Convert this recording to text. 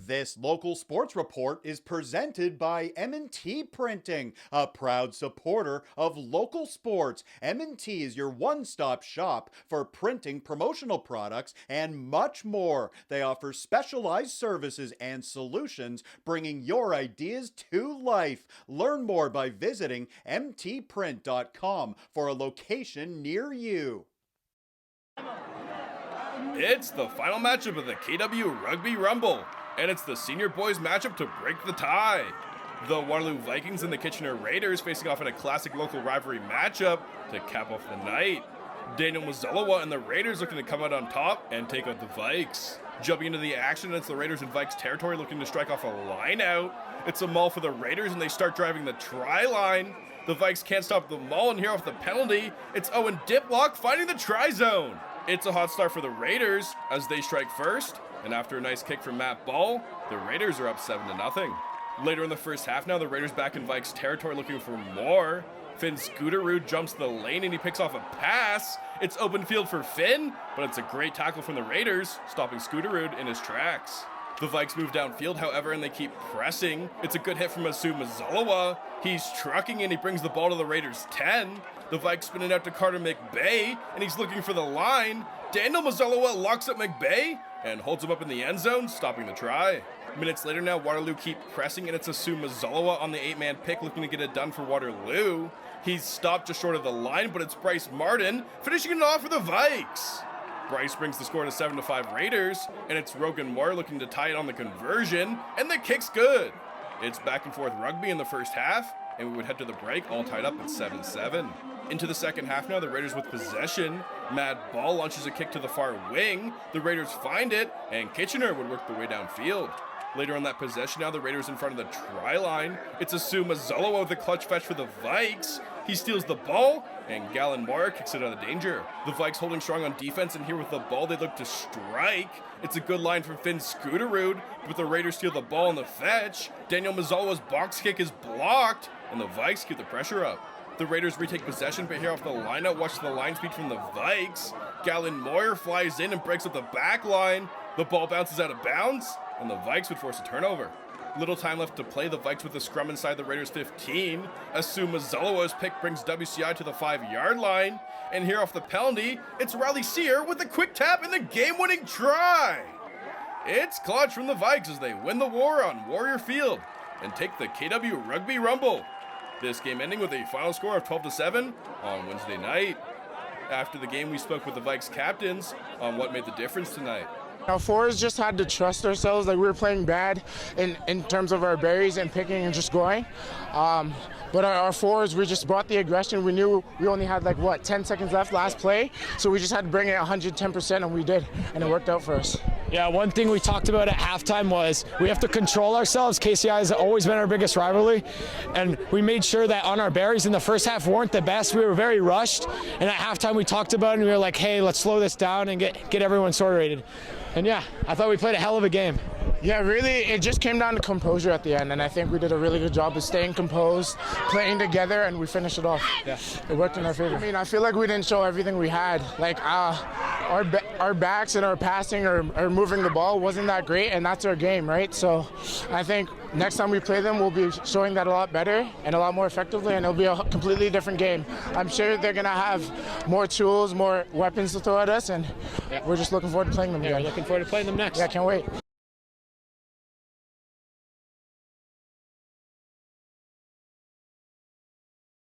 This local sports report is presented by M&T Printing, a proud supporter of local sports. M&T is your one-stop shop for printing promotional products and much more. They offer specialized services and solutions, bringing your ideas to life. Learn more by visiting mtprint.com for a location near you. It's the final matchup of the KW Rugby Rumble, and it's the senior boys matchup to break the tie. The Waterloo Vikings and the Kitchener Raiders facing off in a classic local rivalry matchup to cap off the night. Daniel Mazzolowa and the Raiders looking to come out on top and take out the Vikes. Jumping into the action, it's the Raiders and Vikes territory looking to strike off a line out. It's a maul for the Raiders and they start driving the try line. The Vikes can't stop the maul and here off the penalty. It's Owen Diplock finding the try zone. It's a hot start for the Raiders as they strike first, and after a nice kick from Matt Ball, the Raiders are up 7-0. Later in the first half now, the Raiders back in Vikes territory looking for more. Finn Scooterud jumps the lane and he picks off a pass. It's open field for Finn, but it's a great tackle from the Raiders, stopping Scooterud in his tracks. The Vikes move downfield, however, and they keep pressing. It's a good hit from Asu Mazzolowa. He's trucking and he brings the ball to the Raiders' 10. The Vikes spin it out to Carter McBay, and he's looking for the line. Daniel Mazzolowa locks up McBay and holds him up in the end zone, stopping the try. Minutes later now, Waterloo keep pressing, and it's Asu Mazzolowa on the 8-man pick looking to get it done for Waterloo. He's stopped just short of the line, but it's Bryce Martin finishing it off for the Vikes. Bryce brings the score to 7-5 Raiders, and it's Rogan Moore looking to tie it on the conversion, and the kick's good. It's back and forth rugby in the first half, and we would head to the break all tied up at 7-7. Into the second half now, the Raiders with possession. Matt Ball launches a kick to the far wing. The Raiders find it, and Kitchener would work the way downfield. Later on that possession now, the Raiders in front of the try line. It's Asu Mazzolowa with the clutch fetch for the Vikes. He steals the ball, and Galen Moore kicks it out of danger. The Vikes holding strong on defense, and here with the ball, they look to strike. It's a good line from Finn Scooterud, but the Raiders steal the ball on the fetch. Daniel Mazzolowa's box kick is blocked, and the Vikes keep the pressure up. The Raiders retake possession, but here off the lineout, watch the line speed from the Vikes. Galen Moyer flies in and breaks up the back line. The ball bounces out of bounds, and the Vikes would force a turnover. Little time left to play, the Vikes with the scrum inside the Raiders' 15. Asu Mazzolowa's pick brings WCI to the 5-yard line. And here off the penalty, it's Riley Sear with a quick tap and the game-winning try. It's clutch from the Vikes as they win the war on Warrior Field and take the KW Rugby Rumble. This game ending with a final score of 12-7 on Wednesday night. After the game, we spoke with the Vikes captains on what made the difference tonight. Our forwards just had to trust ourselves. Like, we were playing bad in terms of our berries and picking and just going. But our forwards, we just brought the aggression. We knew we only had 10 seconds left last play. So we just had to bring it 110%, and we did. And it worked out for us. Yeah, one thing we talked about at halftime was we have to control ourselves. KCI has always been our biggest rivalry. And we made sure that on our berries in the first half weren't the best. We were very rushed. And at halftime we talked about it and we were like, hey, let's slow this down and get everyone sorted rated. And yeah, I thought we played a hell of a game. Yeah, really, it just came down to composure at the end, and I think we did a really good job of staying composed, playing together, and we finished it off. Yeah. It worked in our favor. I mean, I feel like we didn't show everything we had. Our backs and our passing or moving the ball wasn't that great, and that's our game, right? So I think next time we play them, we'll be showing that a lot better and a lot more effectively, and it'll be a completely different game. I'm sure they're going to have more tools, more weapons to throw at us, and we're just looking forward to playing them again. We're looking forward to playing them next. Yeah, can't wait.